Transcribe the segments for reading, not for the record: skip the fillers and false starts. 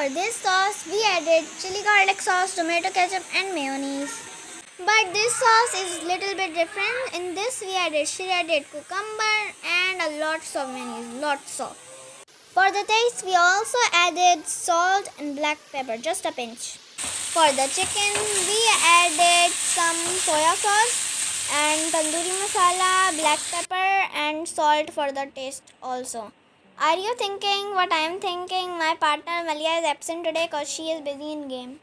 for this sauce, we added chili garlic sauce, tomato ketchup and mayonnaise. But this sauce is little bit different. In this we added shredded cucumber and a lots of mayonnaise, lots of. For the taste we also added salt and black pepper, just a pinch. For the chicken we added some soya sauce and tandoori masala, black pepper and salt for the taste also. Are you thinking what I am thinking? My partner Malia is absent today because she is busy in game.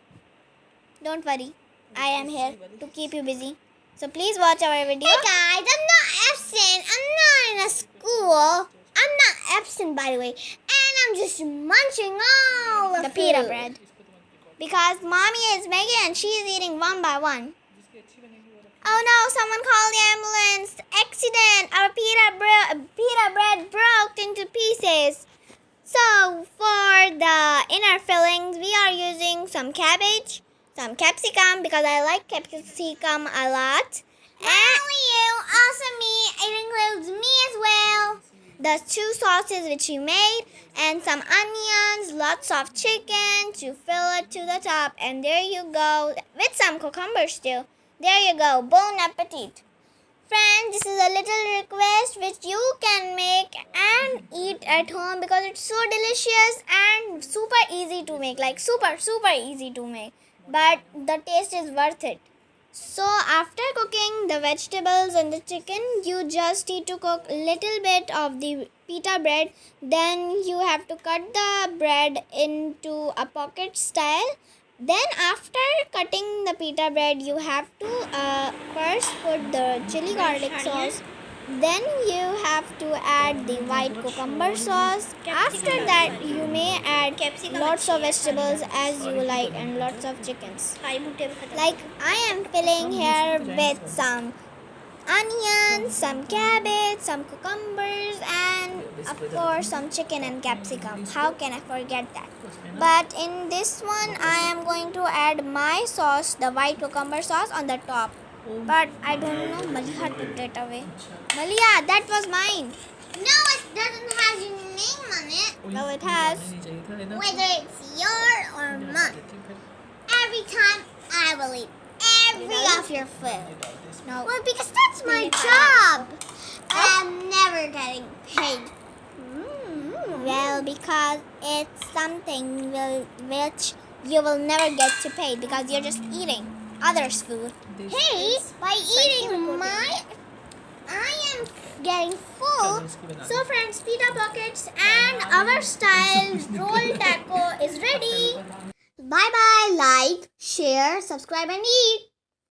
Don't worry, I am here to keep you busy. So please watch our video. Hey guys, I'm not absent. I'm not in a school. I'm not absent, by the way. And I'm just munching all the pita bread. Because mommy is making and she is eating one by one. Oh no, someone call the ambulance. Accident. Our pita bread broke into pieces. So for the inner fillings, we are using some cabbage, some capsicum because I like capsicum a lot. And you, also me, it includes me as well. The 2 sauces which you made and some onions, lots of chicken to fill it to the top. And there you go, with some cucumbers too. There you go, bon appetit. Friends, this is a little request which you can make and eat at home because it's so delicious and super easy to make, like super easy to make. But the taste is worth it. So after cooking the vegetables and the chicken, you just need to cook little bit of the pita bread. Then you have to cut the bread into a pocket style. Then after cutting the pita bread, you have to first put the chili garlic sauce. Then you have to add the white cucumber sauce. After that, you may add lots of vegetables as you like and lots of chickens. Like I am filling here with some onions, some cabbage, some cucumbers and of course some chicken and capsicum. How can I forget that? But in this one, I am going to add my sauce, the white cucumber sauce on the top. But I don't know, Malia took it away. Malia, that was mine. No, it doesn't have your name on it. Well, it has. Whether it's yours or mine. Every time I will eat every of your food. No. Well, because that's my job. I'm never getting paid. Well, because it's something which you will never get to pay because you're just eating others' food. Hey, by eating mine, I am getting full. So friends, pita pockets and our style roll taco is ready. Bye bye, like, share, subscribe and eat.